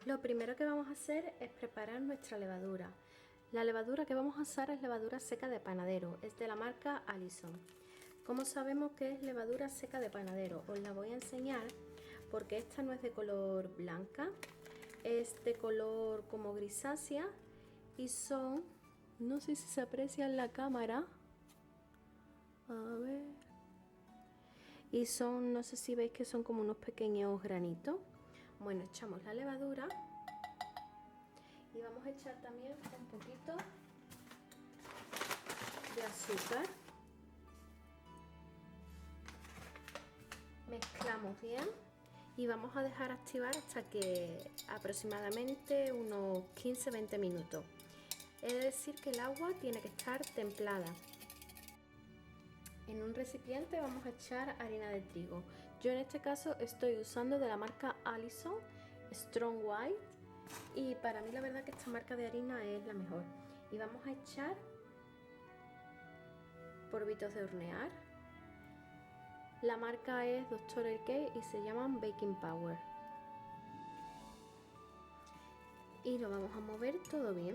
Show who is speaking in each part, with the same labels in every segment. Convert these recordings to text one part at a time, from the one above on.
Speaker 1: Lo primero que vamos a hacer es preparar nuestra levadura. La levadura que vamos a usar es levadura seca de panadero, es de la marca Alison. ¿Cómo sabemos que es levadura seca de panadero? Os la voy a enseñar porque esta no es de color blanca, es de color como grisácea y son, no sé si se aprecia en la cámara, a ver, y son, no sé si veis que son como unos pequeños granitos. Bueno, echamos la levadura y vamos a echar también un poquito de azúcar. Mezclamos bien y vamos a dejar activar hasta que aproximadamente unos 15-20 minutos. Es decir que el agua tiene que estar templada. En un recipiente vamos a echar harina de trigo. Yo en este caso estoy usando de la marca Alison Strong White y para mí la verdad que esta marca de harina es la mejor. Y vamos a echar polvitos de hornear. La marca es Dr. Elkay y se llaman Baking Power. Y lo vamos a mover todo bien.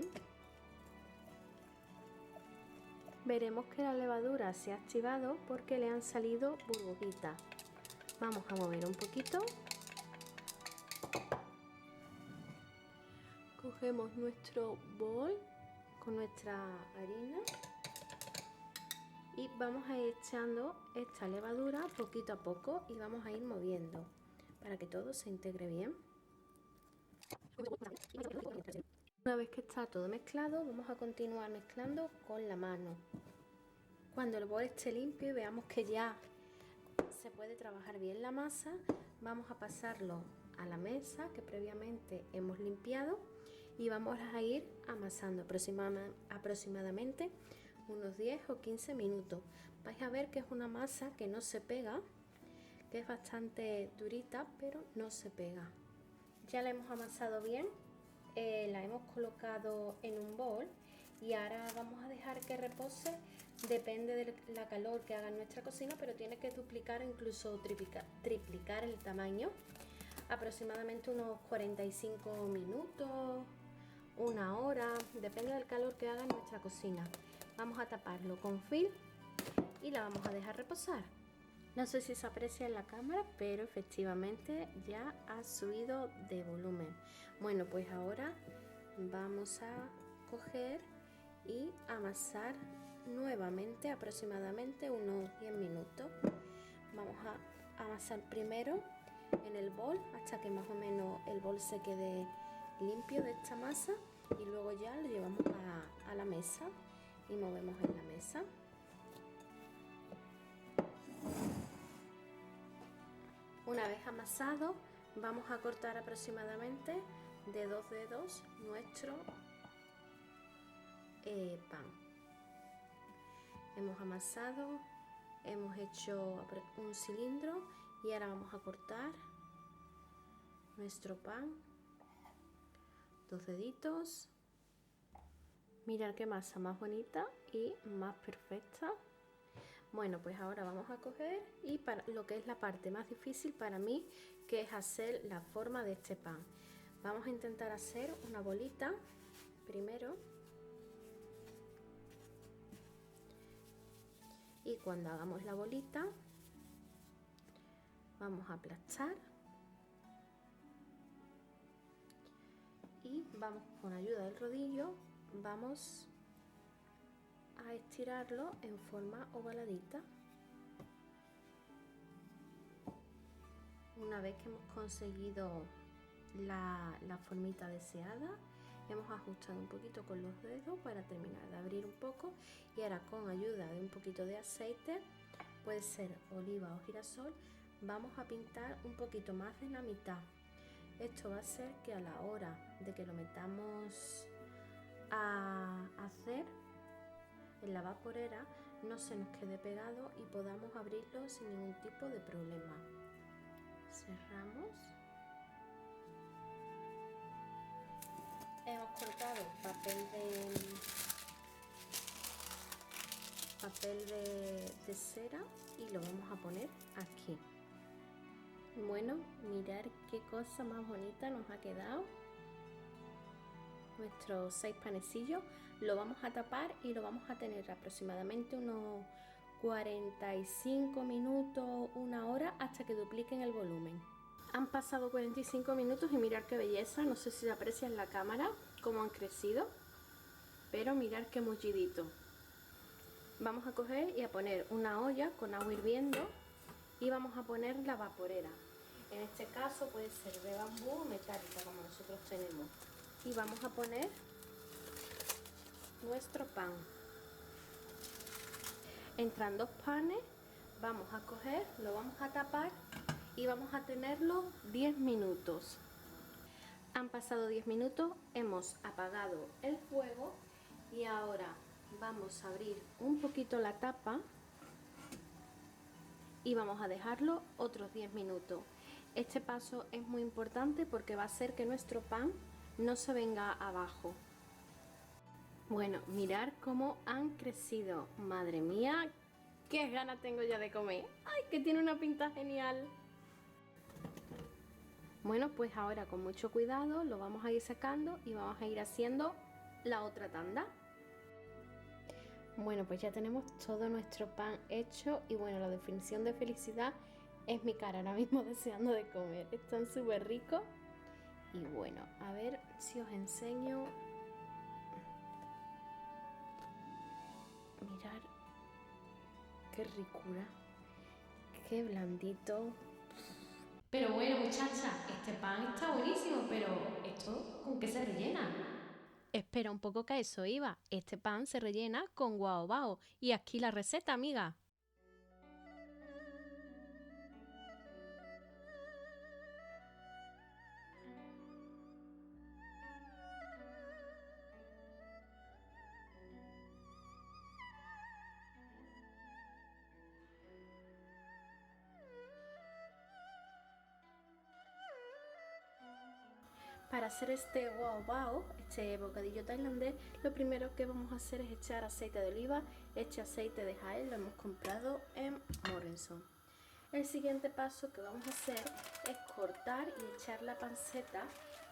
Speaker 1: Veremos que la levadura se ha activado porque le han salido burbujitas. Vamos a mover un poquito. Cogemos nuestro bol con nuestra harina y vamos a ir echando esta levadura poquito a poco y vamos a ir moviendo para que todo se integre bien. Una vez que está todo mezclado, vamos a continuar mezclando con la mano. Cuando el bol esté limpio y veamos que ya se puede trabajar bien la masa, vamos a pasarlo a la mesa que previamente hemos limpiado y vamos a ir amasando aproximadamente unos 10 o 15 minutos. Vais a ver que es una masa que no se pega, que es bastante durita, pero no se pega. Ya la hemos amasado bien, la hemos colocado en un bol y ahora vamos a dejar que repose. Depende de la calor que haga en nuestra cocina, pero tiene que duplicar o incluso triplicar el tamaño. Aproximadamente unos 45 minutos, una hora, depende del calor que haga en nuestra cocina. Vamos a taparlo con film y la vamos a dejar reposar. No sé si se aprecia en la cámara, pero efectivamente ya ha subido de volumen. Bueno, pues ahora vamos a coger y amasar nuevamente aproximadamente unos 10 minutos. Vamos a amasar primero en el bol hasta que más o menos el bol se quede limpio de esta masa y luego ya lo llevamos a la mesa y movemos en la mesa. Una vez amasado, vamos a cortar aproximadamente de 2 dedos nuestro pan. Hemos amasado, hemos hecho un cilindro y ahora vamos a cortar nuestro pan. 2 deditos. Mirad qué masa más bonita y más perfecta. Bueno, pues ahora vamos a coger y para lo que es la parte más difícil para mí, que es hacer la forma de este pan. Vamos a intentar hacer una bolita primero. Y cuando hagamos la bolita, vamos a aplastar y vamos con ayuda del rodillo, vamos a estirarlo en forma ovaladita. Una vez que hemos conseguido la formita deseada, hemos ajustado un poquito con los dedos para terminar de abrir un poco y ahora con ayuda de un poquito de aceite, puede ser oliva o girasol, vamos a pintar un poquito más de la mitad. Esto va a hacer que a la hora de que lo metamos a hacer en la vaporera no se nos quede pegado y podamos abrirlo sin ningún tipo de problema. Cerramos. Hemos cortado papel de cera y lo vamos a poner aquí. Bueno, mirad qué cosa más bonita nos ha quedado. nuestros 6 panecillos, lo vamos a tapar y lo vamos a tener aproximadamente unos 45 minutos, una hora, hasta que dupliquen el volumen. Han pasado 45 minutos y mirad qué belleza, no sé si se aprecia en la cámara cómo han crecido, pero mirad qué mullidito. Vamos a coger y a poner una olla con agua hirviendo y vamos a poner la vaporera. En este caso puede ser de bambú o metálica, como nosotros tenemos. Y vamos a poner nuestro pan. Entran 2 panes, vamos a coger, lo vamos a tapar y vamos a tenerlo 10 minutos. Han pasado 10 minutos, hemos apagado el fuego y ahora vamos a abrir un poquito la tapa y vamos a dejarlo otros 10 minutos. Este paso es muy importante porque va a hacer que nuestro pan no se venga abajo. Bueno, mirad cómo han crecido. Madre mía, qué ganas tengo ya de comer. ¡Ay, que tiene una pinta genial! Bueno, pues ahora con mucho cuidado lo vamos a ir sacando y vamos a ir haciendo la otra tanda. Bueno, pues ya tenemos todo nuestro pan hecho y bueno, la definición de felicidad es mi cara ahora mismo deseando de comer. Están súper ricos y bueno, a ver si os enseño. Mirad qué ricura, qué blandito.
Speaker 2: Pero bueno, muchacha, este pan está buenísimo, pero ¿esto con qué se rellena?
Speaker 1: Espera un poco, que a eso iba. Este pan se rellena con guaobao y aquí la receta, amiga. Para hacer este guaobao, este bocadillo tailandés, lo primero que vamos a hacer es echar aceite de oliva. Este aceite de Jaén lo hemos comprado en Morrison. El siguiente paso que vamos a hacer es cortar y echar la panceta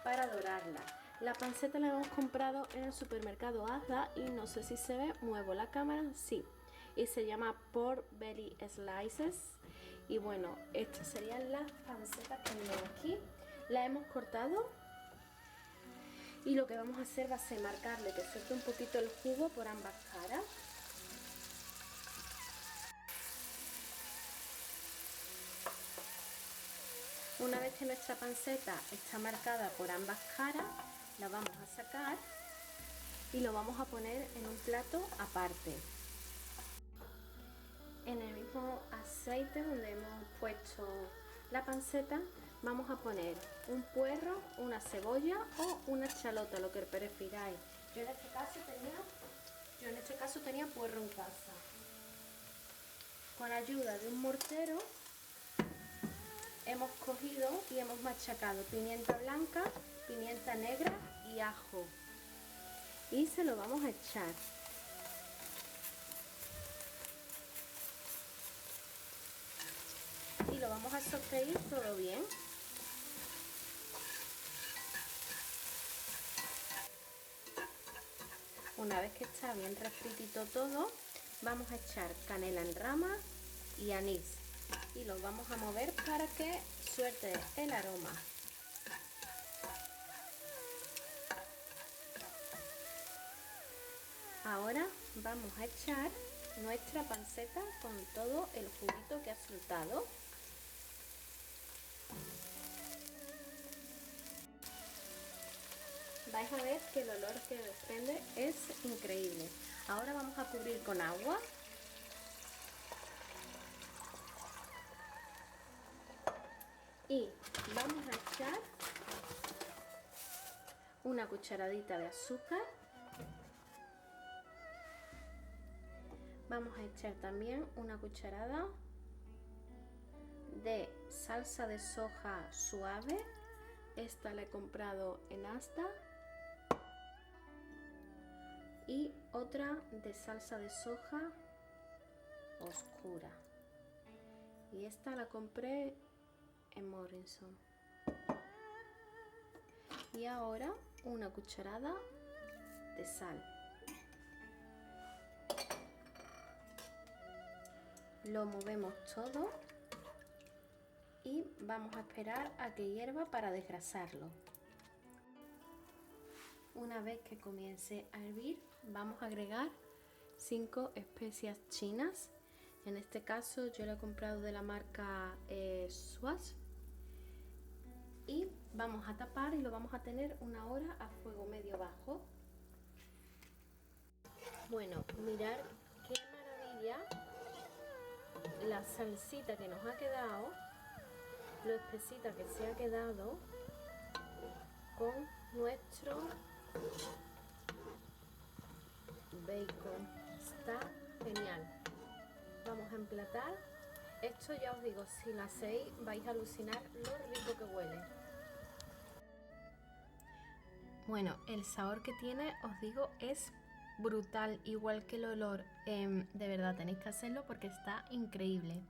Speaker 1: para dorarla. La panceta la hemos comprado en el supermercado Asda y no sé si se ve, muevo la cámara, sí. Y se llama Pork Belly Slices. Y bueno, estas serían las pancetas que tenemos aquí. La hemos cortado y lo que vamos a hacer va a ser marcarle que suelte un poquito el jugo por ambas caras. Una vez que nuestra panceta está marcada por ambas caras, la vamos a sacar y lo vamos a poner en un plato aparte. En el mismo aceite donde hemos puesto la panceta, vamos a poner un puerro, una cebolla o una chalota, lo que prefiráis. Yo en este caso tenía puerro en casa. Con ayuda de un mortero hemos cogido y hemos machacado pimienta blanca, pimienta negra y ajo. Y se lo vamos a echar. Y lo vamos a sofreír todo bien. Una vez que está bien refritito todo, vamos a echar canela en rama y anís. Y lo vamos a mover para que suelte el aroma. Ahora vamos a echar nuestra panceta con todo el juguito que ha soltado. Vais a ver que el olor que desprende es increíble. Ahora vamos a cubrir con agua. Y vamos a echar una cucharadita de azúcar. Vamos a echar también una cucharada de salsa de soja suave. Esta la he comprado en Asda. Y otra de salsa de soja oscura. Y esta la compré en Morrison. Y ahora una cucharada de sal. Lo movemos todo y vamos a esperar a que hierva para desgrasarlo. Una vez que comience a hervir, vamos a agregar 5 especias chinas. En este caso yo lo he comprado de la marca Swatch. Y vamos a tapar y lo vamos a tener 1 hora a fuego medio bajo. Bueno, mirad qué maravilla la salsita que nos ha quedado, lo espesita que se ha quedado con nuestro bacon. Está genial. Vamos a emplatar. Esto ya os digo, si lo hacéis vais a alucinar lo rico que huele. Bueno, el sabor que tiene, os digo, es brutal, igual que el olor. De verdad tenéis que hacerlo porque está increíble.